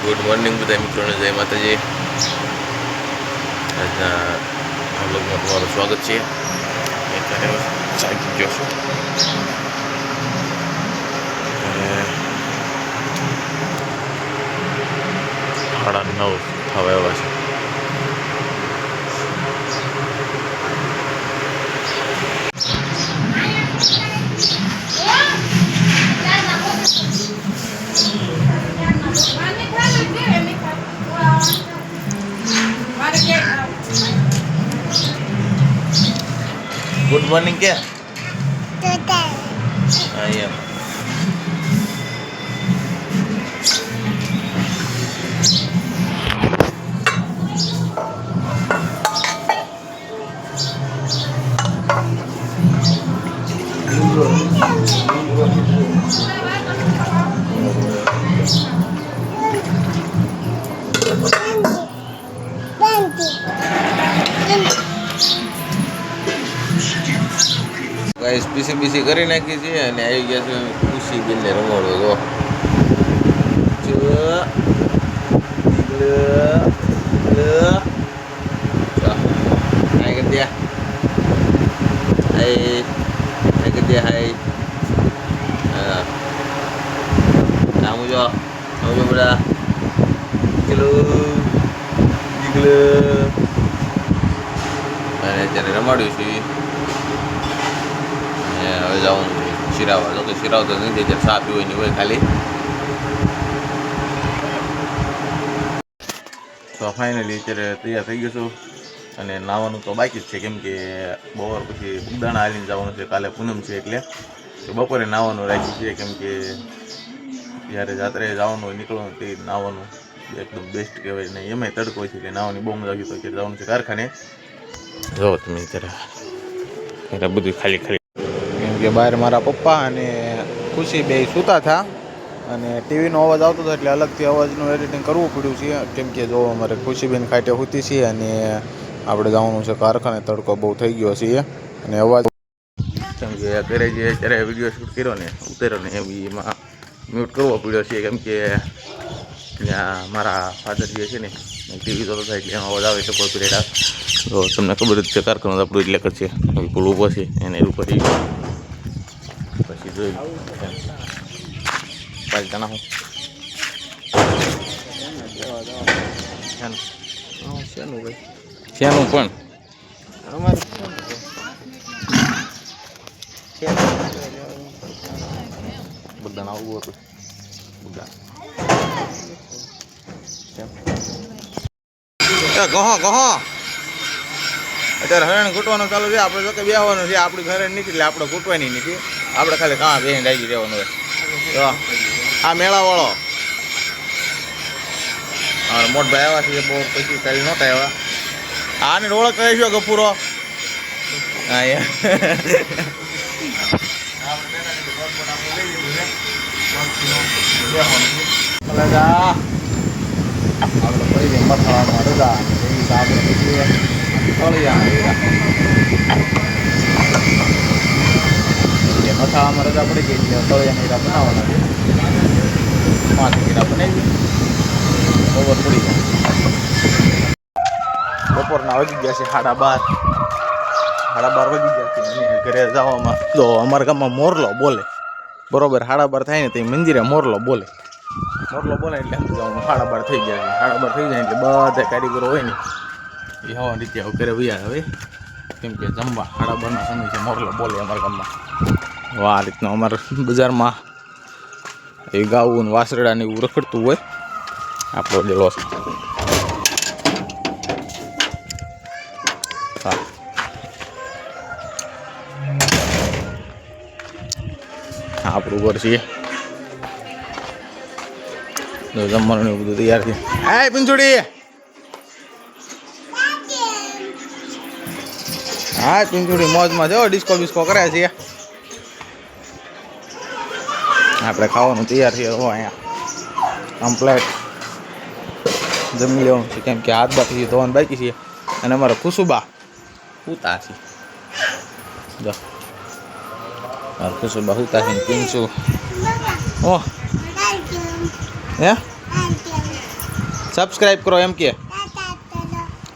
Good morning બધા મિત્રોને, જય માતાજી. આજના વ્લોગમાં તમારું સ્વાગત છે. અત્યારે જાગી ગયો છું અને 9:30 થવા આવ્યા છે. ગુડ મોર્નિંગ કે એમ ગાઈસ પીસી કરી નાખી છે અને આવી ગયા છે ખુશી બેનને રમાડો. જો બધા અને અત્યારે રમાડ્યું છે. હવે જવાનું છે શિરાવા. તો શિરાવ તો નથી, અત્યારે સા પીવાની હોય ખાલી. તો ફાઇનલી અત્યારે તૈયાર થઈ ગયો છું અને નાવાનું તો બાકી જ છે, કેમ કે બપોર પછી બગદાણા હાલીને જવાનું છે. કાલે પૂનમ છે એટલે તો બપોરે નાવાનું રાખ્યું છે, કેમ કે જ્યારે જાત્રે જવાનું હોય નીકળવાનું તે નાવાનું એકદમ બેસ્ટ કહેવાય. ને એમાંય તડકો છે એટલે નાવાની બહુ મજા આવી. તો અત્યારે જવાનું છે કારખાને. જો તમે અત્યારે બધું ખાલી ખાલી, કેમ કે બહાર મારા પપ્પા અને ખુશી બે સૂતા હતા અને ટીવીનો અવાજ આવતો હતો એટલે અલગથી અવાજનું એડિટિંગ કરવું પડ્યું છે. કેમ કે જો અમારે ખુશીબેન ખાટે સૂતી છે અને આપણે જવાનું છે કારખાને. તડકો બહુ થઈ ગયો છે અને અવાજ, કેમ કે અત્યારે જે અત્યારે વિડીયો શૂટ કર્યો ને ઉતાર્યો ને એમાં મ્યુટ કરવો પડ્યો છે, કેમ કે ત્યાં મારા ફાધર જે છે ને ટીવી જોતો થાય એટલે એમાં અવાજ આવે છે કોપીરાઇટ. તો તમને ખબર જ છે કારખાનું આપણું એટલે કે છે વિપુલ ઊભો છે એને ઉપર પછી જોઈ પાલતા ના હું શેનું ભાઈ શેનું પણ અમારે બધા આવવું હતું. બધા કહો અત્યારે હરણ ઘૂંટવાનું ચાલુ છે. આપણે જો કે બેહવાનું છે, આપણી ઘરે નથી એટલે આપણે ઘૂંટવાની નથી. આપણે ખાલી કાં બેહીને ડાગી રહેવાનું હોય. તો આ મેળાવાળો હા મોટભાઈ આવ્યા છે બહુ પછી કાલે નહોતા આવ્યા. આને ઓળખ કરી છો ગફુરો? હા આપણે પડી જાય મથાળામાં રજા એવી તો આપણે પછી મથાળામાં રજા પડી ગઈ એટલે તળિયા હીરા બનાવવાના છે. 5 હીરા બનાવી બપોર પડી જાય. બપોરના વાગી ગયા છે 12:30 વાગી ગયા છે અને ઘરે જવામાં તો અમારા ગામમાં મોરલો બોલે બરોબર. 12:30 થાય ને તો મંદિરે મોરલો બોલે એટલે એમ જવાનું 12:30 થઈ ગયા છે. 12:30 થઈ જાય એટલે બધા કારીગરો હોય ને એ હવા રીતે ઘરે વૈયા હવે, કેમ કે જમવા 12:30 સમય છે. મોરલો બોલે અમારા ગામમાં. આ રીતના અમારા બજારમાં એ ગાવું ને વાસરડા ને એવું રખડતું હોય. આપણો ડેલો છે. હા આપણું ઘર છે. જમવાનું એવું બધું તૈયાર છે. હા પીંછોડી હા પીંછોડી મોજમાં જો ડિસ્કો બિસ્કો કરે છે. આપણે ખાવાનું તૈયાર છે. અહીંયા કમ્પ્લેટ જમી લેવાનું છે, કેમ કે હાથ બાકી ધોવાનું બાકી છે. અને અમારા ખુશુબા ઉતા છે. જો ખુશુબા ઉતા છે. પીંછું ઓહ હે સબસ્ક્રાઇબ કરો એમ કે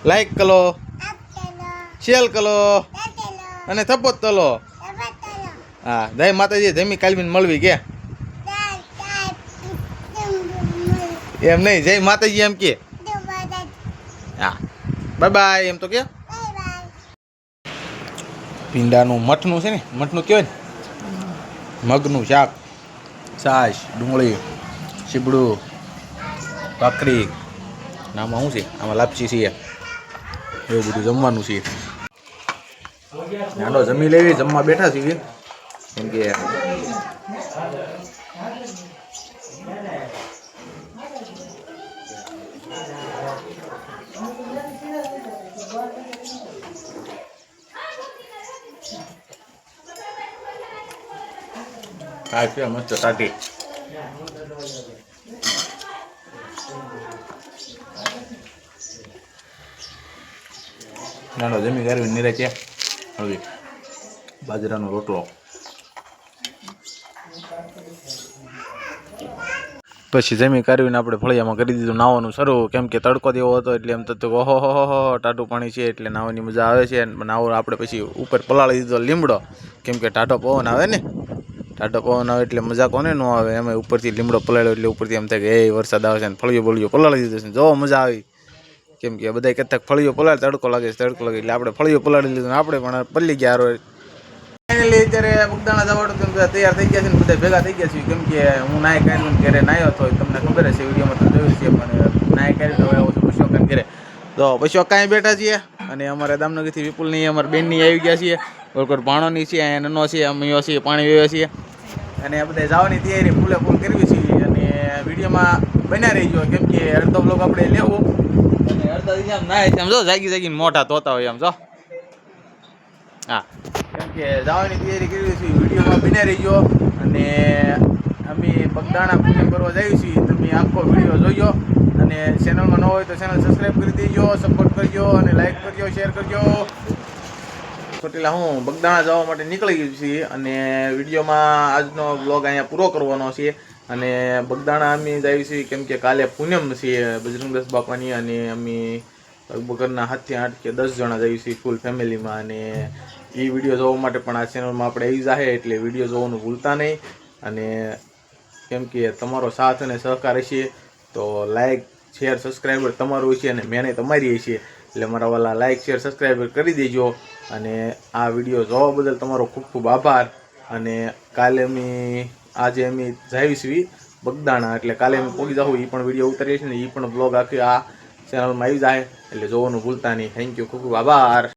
લાઈક કરો શેર કરો અને થપ્પો તલો હા જય માતાજી જમી કાલવીન મળવી કે એમ નહીં જય માતાજી એમ કે હા બાય બાય એમ તો કે ભીંડાનું મઠનું છે ને મઠનું કહેવાય ને મગનું શાક છાશ ડુંગળી સીબડું ભાખરી આમાં શું છે આમાં લાપસી છે એવું બધું જમવાનું છે નાનો જમી લેવી જમવા બેઠા છીએ કેમ કે આ છે મસ્ત ટાટી નાનો જમી ગારવી નીરે છે હવે બાજરાનો રોટલો પછી જમી કાઢવીને આપણે ફળિયામાં કરી દીધું નાવાનું શરૂ કેમ કે તડકો દેવો હતો એટલે એમ તો ઓહો હો ટાટું પાણી છે એટલે નાવાની મજા આવે છે નાવો આપણે પછી ઉપર પલાળી દીધો લીમડો કેમ કે ટાટો પવન આવે ને ટાટો પવન આવે એટલે મજા કોને ન આવે એમાં ઉપરથી લીમડો પલાળ્યો એટલે ઉપરથી એમ થાય કે એ વરસાદ આવે છે ને ફળિયો બળિયો પલાળી દીધો છે જો મજા આવી કેમ કે બધા કહેતા ફળિયો પલાળ તડકો લાગે એટલે આપણે ફળિયો પલાળી લીધું ને આપણે પણ પલ્લી ગયા રોજ ફાઇનલી અત્યારે બગદાણા જવાનું હતું બધા તૈયાર થઈ ગયા છે ને બધા ભેગા થઈ ગયા છે કેમ કે હું નાય કાઢ્યું ઘરે નાયો હતો તમને ખબર હશે વિડીયોમાં તો જોયું છે પણ નાય કાઢ્યું હવે આવું છું પશોકાન ઘરે તો પશોકાંઈ બેઠા છીએ અને અમારા દામનગરથી વિપુલની અમારા બેનની આવી ગયા છીએ કોઈ ભાણોની છે અહીંયા નનો છે અમે છીએ પાણી વેવ્યા છીએ અને આ બધા જવાની તૈયારી ફૂલે ફૂલ કરવી છે અને વિડીયોમાં બન્યા રહી ગયો કેમ કે અડધો બ્લોગ આપણે લેવું અને અડધા આમ નાય આમ જો જાગીને મોટા તોતા હોય આમ જો હા કેમ કે જવાની તૈયારી કરવી છે વિડીયોમાં બન્યા રહી ગયો અને અમે બગદાણા પૂજન કરવા જઈએ છીએ તમે આખો વિડીયો જોઈજો અને ચેનલમાં ન હોય તો ચેનલ સબસ્ક્રાઈબ કરી દેજો સપોર્ટ કરજો અને લાઈક કરજો શેર કરજો એટલે હું બગદાણા જવા માટે નીકળી ગયું છીએ અને વિડીયોમાં આજનો બ્લોગ અહીંયા પૂરો કરવાનો છે અને બગદાણા અમે જઈએ છીએ કેમ કે કાલે પૂનમ છે બજરંગદાસ બાપાની અને અમે બગરના 7 થી 8 કે 10 જણા જઈએ છીએ ફૂલ ફેમિલીમાં અને એ વિડીયો જોવા માટે પણ આ ચેનલમાં આપણે આવી જાય એટલે વિડીયો જોવાનું ભૂલતા નહીં અને કેમ કે તમારો સાથ અને સહકાર હશે તો લાઈક શેર સબસ્ક્રાઈબર તમારું હશે અને મહેનત તમારી હશે એટલે મારા વાલા લાઈક શેર સબસ્ક્રાઈબર કરી દેજો અને આ વિડીયો જોવા બદલ તમારો ખૂબ ખૂબ આભાર અને કાલે આજે અમે જઈશું બગદાણા એટલે કાલે અમે પહોંચી જાઉં એ પણ વિડીયો ઉતારીએ છીએ ને એ પણ બ્લોગ આખી આ ચેનલમાં આવી જાય એટલે જોવાનું ભૂલતા નહીં થેન્ક યુ ખૂબ ખૂબ આભાર